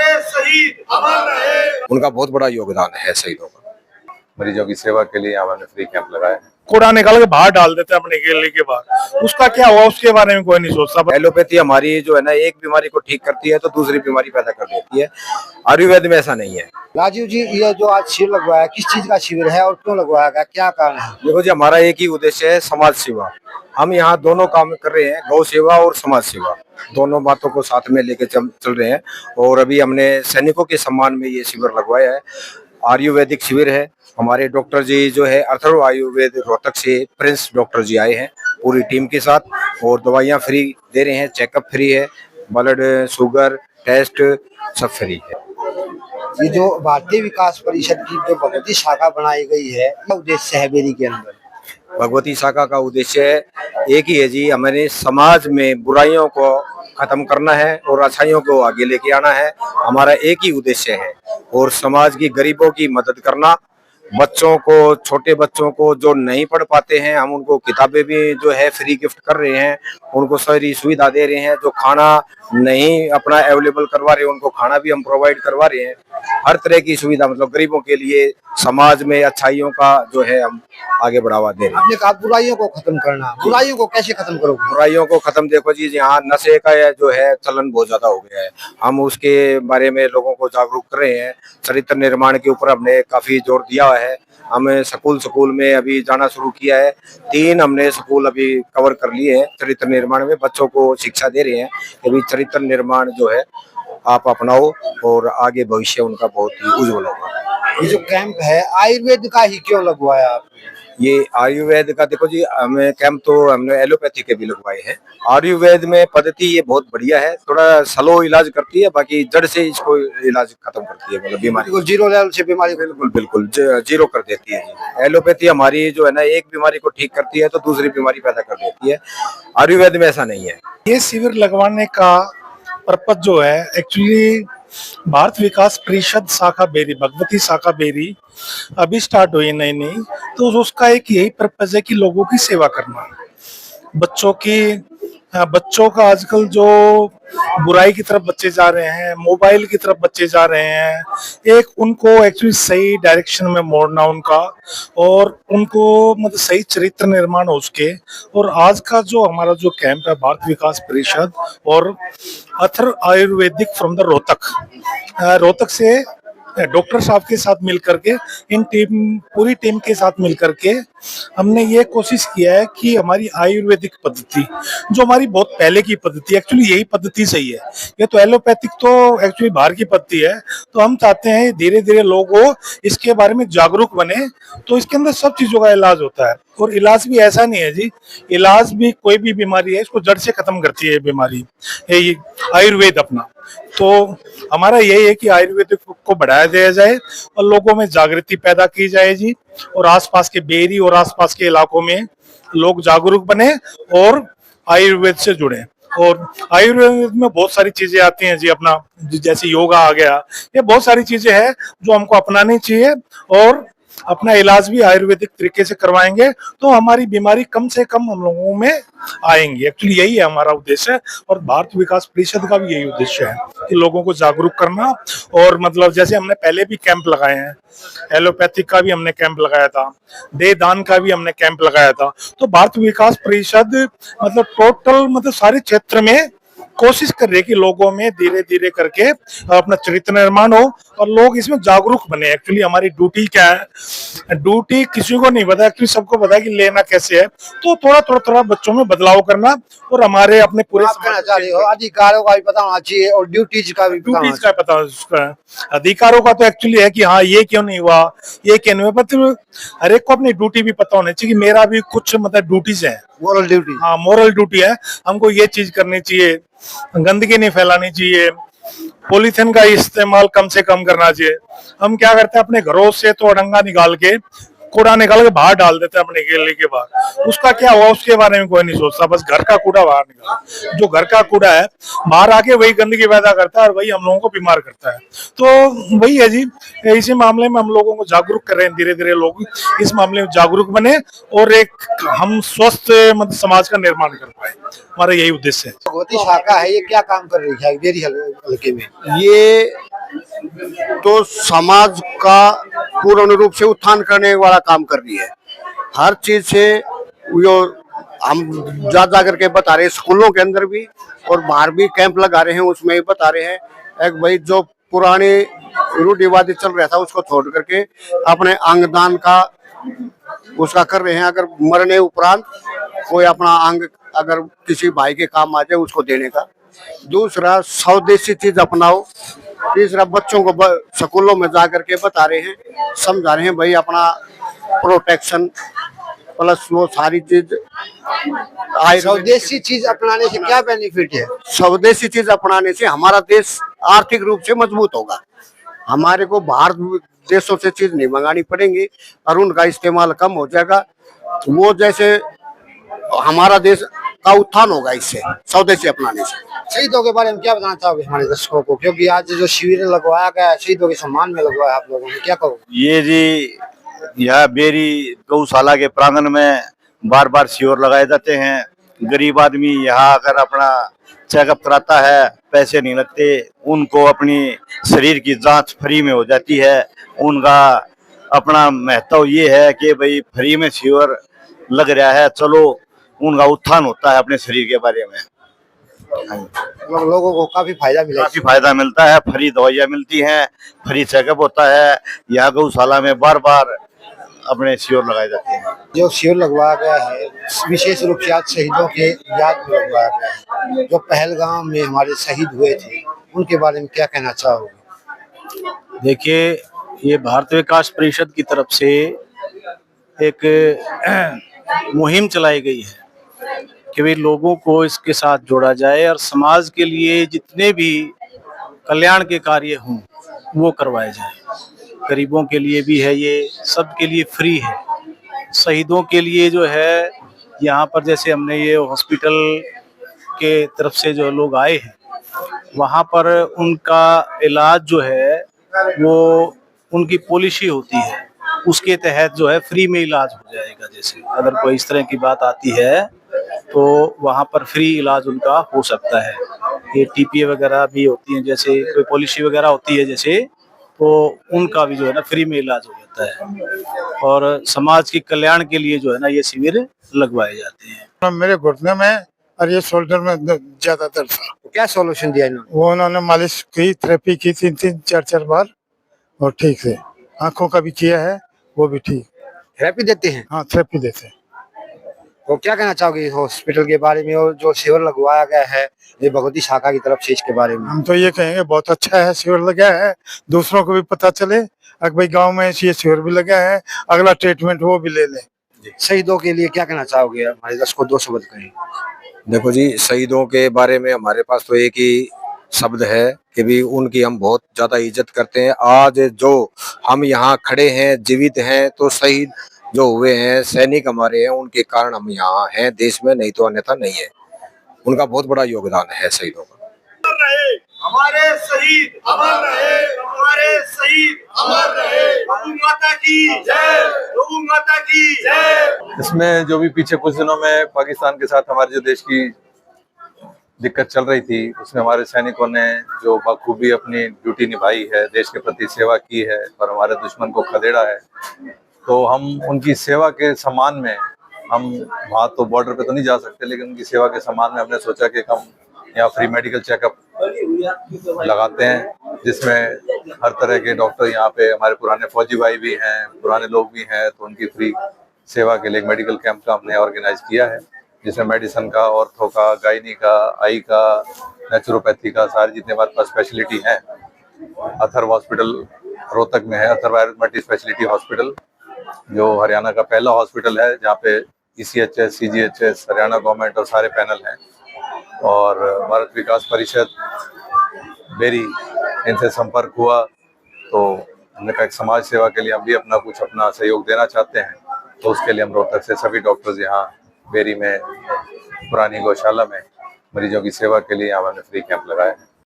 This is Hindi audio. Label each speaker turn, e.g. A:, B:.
A: शहीद अमर रहे।
B: उनका बहुत बड़ा योगदान है शहीदों का।
C: मरीजों की सेवा के लिए हमने फ्री कैंप लगाया है।
D: कूड़ा निकाल के बाहर डाल देते हैं अपने गली के बाहर, उसका क्या हुआ उसके बारे में कोई नहीं सोचता।
B: एलोपैथी हमारी जो है ना, एक बीमारी को ठीक करती है तो दूसरी बीमारी पैदा कर देती है। आयुर्वेद में ऐसा नहीं है।
E: राजीव जी, ये जो आज शिविर लगवाया, किस चीज का शिविर है और क्यों लगवाया गया, क्या कारण है?
B: देखो जी, हमारा एक ही उद्देश्य है, समाज सेवा। हम यहाँ दोनों काम कर रहे हैं, गौ सेवा और समाज सेवा, दोनों बातों को साथ में लेके चल रहे हैं। और अभी हमने सैनिकों के सम्मान में ये शिविर लगवाया है। आयुर्वेदिक शिविर है। हमारे डॉक्टर जी जो है अथर्व आयुर्वेद रोहतक से प्रिंस डॉक्टर जी आए हैं पूरी टीम के साथ, और दवाइयाँ फ्री दे रहे हैं, चेकअप फ्री है, ब्लड शुगर टेस्ट सब फ्री है।
E: ये जो भारतीय विकास परिषद की जो भगवती शाखा बनाई गई है, क्या उद्देश्य है बेरी के अंदर?
B: भगवती शाखा का उद्देश्य एक ही है जी, हमारे समाज में बुराइयों को खत्म करना है और अच्छाइयों को आगे लेके आना है। हमारा एक ही उद्देश्य है, और समाज की गरीबों की मदद करना। बच्चों को, छोटे बच्चों को जो नहीं पढ़ पाते हैं, हम उनको किताबें भी जो है फ्री गिफ्ट कर रहे हैं, उनको सारी सुविधा दे रहे हैं। जो खाना नहीं अपना अवेलेबल करवा रहे हैं, उनको खाना भी हम प्रोवाइड करवा रहे हैं। हर तरह की सुविधा, मतलब गरीबों के लिए समाज में अच्छाइयों का जो है हम आगे बढ़ावा दे रहे हैं।
E: आपने कहा बुराइयों को खत्म करना, बुराइयों को कैसे खत्म करोगे?
B: बुराइयों को खत्म, देखो जी, यहाँ नशे का जो है चलन बहुत ज्यादा हो गया है। हम उसके बारे में लोगों को जागरूक कर रहे हैं। चरित्र निर्माण के ऊपर हमने काफी जोर दिया है। हमें स्कूल में अभी जाना शुरू किया है। 3 हमने स्कूल अभी कवर कर लिए हैं। चरित्र निर्माण में बच्चों को शिक्षा दे रहे हैं कि अभी चरित्र निर्माण जो है आप अपनाओ, और आगे भविष्य उनका बहुत ही उज्जवल होगा।
E: ये जो कैंप है आयुर्वेद का ही क्यों लगवाया आप?
B: ये आयुर्वेद का, देखो जी, हमें कैंप तो हमने एलोपैथी के भी लगवाए हैं। आयुर्वेद में पद्धति ये बहुत बढ़िया है, थोड़ा स्लो इलाज करती है, बाकी जड़ से इसको इलाज खत्म करती है, मतलब बीमारी को
E: जीरो लेवल से बीमारी
B: बिल्कुल जीरो कर देती है जी। एलोपैथी हमारी जो है ना, एक बीमारी को ठीक करती है तो दूसरी बीमारी पैदा कर देती है। आयुर्वेद में ऐसा नहीं है।
D: ये शिविर लगवाने का पर्पज जो है, एक्चुअली भारत विकास परिषद शाखा बेरी, भगवती शाखा बेरी अभी स्टार्ट हुई नई नई, तो उसका एक यही पर्पज है कि लोगों की सेवा करना। बच्चों का आजकल जो बुराई की तरफ बच्चे जा रहे हैं, मोबाइल की तरफ बच्चे जा रहे हैं, एक उनको एक्चुअली सही डायरेक्शन में मोड़ना उनका, और उनको मतलब सही चरित्र निर्माण हो सके। और आज का जो हमारा जो कैंप है भारत विकास परिषद और अथर आयुर्वेदिक फ्रॉम द रोहतक से डॉक्टर साहब के साथ मिलकर के, पूरी टीम के साथ मिलकर के हमने ये कोशिश किया है कि हमारी आयुर्वेदिक पद्धति, जो हमारी बहुत पहले की पद्धति, एक्चुअली यही पद्धति सही है। ये तो एलोपैथिक तो एक्चुअली बाहर की पद्धति है, तो हम चाहते हैं धीरे धीरे लोग इसके बारे में जागरूक बने, तो इसके अंदर सब चीजों का इलाज होता है। और इलाज भी ऐसा नहीं है जी, इलाज भी कोई भी बीमारी है इसको जड़ से खत्म करती है बीमारी, ये आयुर्वेद अपना। तो हमारा यही है कि आयुर्वेद को बढ़ाया दिया जाए और लोगों में जागृति पैदा की जाए जी, और आसपास के बेरी और आसपास के इलाकों में लोग जागरूक बने और आयुर्वेद से जुड़े। और आयुर्वेद में बहुत सारी चीजें आती हैं जी, अपना जैसे योगा आ गया, ये बहुत सारी चीजें हैं जो हमको अपनानी चाहिए, और अपना इलाज भी आयुर्वेदिक तरीके से करवाएंगे तो हमारी बीमारी कम से कम हम लोगों में आएंगी। एक्चुअली यही है हमारा उद्देश्य, और भारत विकास परिषद का भी यही उद्देश्य है कि लोगों को जागरूक करना। और मतलब जैसे हमने पहले भी कैंप लगाए हैं, एलोपैथिक का भी हमने कैंप लगाया था, देहदान का भी हमने कैंप लगाया था, तो भारत विकास परिषद मतलब टोटल मतलब सारे क्षेत्र में कोशिश कर रही है कि लोगों में धीरे धीरे करके अपना चरित्र निर्माण हो और लोग इसमें जागरूक बने। एक्चुअली हमारी ड्यूटी क्या है, ड्यूटी किसी को नहीं पता, एक्चुअली सबको पता है कि लेना कैसे है, तो थोड़ा बच्चों में बदलाव करना, और हमारे अपने पूरे
E: अधिकारों का भी पता होना चाहिए और ड्यूटीज का भी
D: पता होना। अधिकारों का तो एक्चुअली है कि हाँ ये क्यों नहीं हुआ, ये क्यों नहीं हुआ, मतलब हर एक को अपनी ड्यूटी भी पता होनी चाहिए कि मेरा भी कुछ मतलब ड्यूटीज है,
E: मोरल ड्यूटी।
D: हाँ मोरल ड्यूटी है, हमको ये चीज करनी चाहिए, गंदगी नहीं फैलानी चाहिए, पॉलीथिन का इस्तेमाल कम से कम करना चाहिए। हम क्या करते हैं, अपने घरों से तो अड़ंगा निकाल के, कूड़ा निकाल के बाहर डाल देते हैं अपने गली के बाहर, उसका क्या हुआ उसके बारे में कोई नहीं सोचता, बस घर का कूड़ा बाहर निकाल। जो घर का कूड़ा है बाहर आके वही गंदगी पैदा करता है और वही हम लोगों को बीमार करता है। तो वही है जी, इसी मामले में हम लोगों को जागरूक कर रहे हैं, धीरे धीरे लोग इस मामले में जागरूक बने और एक हम स्वस्थ मतलब समाज का निर्माण कर पाए, हमारा यही उद्देश्य है।
E: भगवती शाखा है, ये क्या काम कर रही है बेरी हल्के में?
B: ये
F: तो समाज का पूर्ण रूप से उत्थान करने वाला काम कर रही है। हर चीज से यो हम जा करके बता रहे हैं, स्कूलों के अंदर भी और बाहर भी कैंप लगा रहे हैं, उसमें ही बता रहे हैं एक भाई जो पुराने रूढ़िवादी चल रहा था उसको छोड़ करके अपने अंगदान का उसका कर रहे हैं। अगर मरने उपरांत कोई अपना अंग अगर किसी भाई के काम आ जाए उसको देने का। दूसरा, स्वदेशी चीज अपनाओ। तीसरा, बच्चों को स्कूलों में जा करके बता रहे हैं, समझा रहे हैं भाई अपना प्रोटेक्शन प्लस वो सारी चीज।
E: स्वदेशी चीज अपनाने से क्या बेनिफिट है?
F: स्वदेशी चीज अपनाने से हमारा देश आर्थिक रूप से मजबूत होगा। हमारे को बाहर देशों से चीज नहीं मंगानी पड़ेंगी और उनका इस्तेमाल कम हो जाएगा। वो जैसे हमारा देश का उत्थान होगा इससे, स्वदेशी अपनाने से।
E: शहीदों के बारे में क्या बताना चाहोगे हमारे दर्शकों को, क्योंकि आज जो शिविर लगवाया गया है शहीदों के सम्मान में लगवाया आप लोगों ने, क्या कहोगे?
G: ये जी यह बेरी गौशाला के प्रांगण में बार बार शिविर लगाए जाते हैं। गरीब आदमी यहाँ आकर अपना चेकअप कराता है, पैसे नहीं लगते, उनको अपनी शरीर की जांच फ्री में हो जाती है। उनका अपना महत्व ये है कि भाई फ्री में शिविर लग रहा है, चलो उनका उत्थान होता है अपने शरीर के बारे में।
E: लोगों को काफी फायदा मिला,
G: काफी फायदा मिलता है, फ्री दवाइयाँ मिलती हैं, फ्री चेकअप होता है। यहाँ गौशाला में बार बार अपने शिविर लगाए जाते हैं।
E: जो शिविर लगवाया गया है विशेष रूप से आज शहीदों के याद में लगवाया गया है। जो पहलगाम में हमारे शहीद हुए थे उनके बारे में क्या कहना चाहोगे?
H: देखिए, ये भारत विकास परिषद की तरफ से एक मुहिम चलाई गई है कि भाई लोगों को इसके साथ जोड़ा जाए और समाज के लिए जितने भी कल्याण के कार्य हों वो करवाए जाए। गरीबों के लिए भी है, ये सबके लिए फ्री है। शहीदों के लिए जो है यहाँ पर जैसे हमने ये हॉस्पिटल के तरफ से जो लोग आए हैं वहाँ पर उनका इलाज जो है वो उनकी पॉलिसी होती है, उसके तहत जो है फ्री में इलाज हो जाएगा। जैसे अगर कोई इस तरह की बात आती है तो वहाँ पर फ्री इलाज उनका हो सकता है। ये टीपीए वगैरह भी होती हैं, जैसे कोई पॉलिसी वगैरह होती है जैसे, तो उनका भी जो है ना फ्री में इलाज हो जाता है। और समाज के कल्याण के लिए जो है ना ये शिविर लगवाए जाते हैं।
I: मेरे घुटने में और ये शोल्डर में ज्यादा दर्द था।
E: क्या सॉल्यूशन दिया इन्होंने?
I: वो उन्होंने मालिश की, थेरेपी की 3-4 बार और ठीक से। आंखों का भी किया है, वो भी ठीक।
E: थेरेपी देते हैं?
I: हाँ, थेरेपी देते हैं।
E: तो क्या कहना चाहोगे हॉस्पिटल के बारे में और जो शिविर लगवाया गया है ये भगवती शाखा की तरफ से, इसके बारे में?
I: हम तो ये कहेंगे बहुत अच्छा है, शिविर लगा है, दूसरों को भी पता चले अगर भाई गांव में ये शिविर भी लगा है, अगला ट्रीटमेंट वो भी ले लें।
E: शहीदों के लिए क्या कहना चाहोगे? हमारे दर्शकों को 2 शब्द कहें।
B: देखो जी, शहीदों के बारे में हमारे पास तो एक ही शब्द है कि भी उनकी हम बहुत ज्यादा इज्जत करते हैं। आज जो हम यहाँ खड़े हैं, जीवित हैं, तो शहीद जो हुए हैं, सैनिक हमारे हैं, उनके कारण हम यहाँ हैं देश में, नहीं तो अन्यथा नहीं है। उनका बहुत बड़ा योगदान है शहीदों का।
A: हमारे शहीद अमर रहे, हमारे शहीद अमर रहे। गौ माता की जय, गौ माता की जय।
C: इसमें जो भी पीछे कुछ दिनों में पाकिस्तान के साथ हमारे जो देश की दिक्कत चल रही थी, उसमें हमारे सैनिकों ने जो बखूबी अपनी ड्यूटी निभाई है, देश के प्रति सेवा की है और हमारे दुश्मन को खदेड़ा है, तो हम उनकी सेवा के सम्मान में, हम वहाँ तो बॉर्डर पे तो नहीं जा सकते, लेकिन उनकी सेवा के सम्मान में हमने सोचा कि हम यहाँ फ्री मेडिकल चेकअप लगाते हैं, जिसमें हर तरह के डॉक्टर यहाँ पे, हमारे पुराने फौजी भाई भी हैं, पुराने लोग भी हैं, तो उनकी फ्री सेवा के लिए एक मेडिकल कैंप का हमने ऑर्गेनाइज किया है, जिसमें मेडिसिन का, ऑर्थो का, गायनी का, आई का, नेचुरोपैथी का, सारी जितने हमारे पास स्पेशलिटी हैं। अथर्व हॉस्पिटल रोहतक में है, Atharva Ayurveda multi speciality hospital, जो हरियाणा का पहला हॉस्पिटल है जहाँ पे ECHS, CGHS, हरियाणा गवर्नमेंट और सारे पैनल हैं। और भारत विकास परिषद बेरी, इनसे संपर्क हुआ तो हमने कहा समाज सेवा के लिए हम भी अपना सहयोग देना चाहते हैं, तो उसके लिए हम रोहतक से सभी डॉक्टर्स यहाँ बेरी में पुरानी गौशाला में मरीजों की सेवा के लिए हमने फ्री कैंप लगाया है।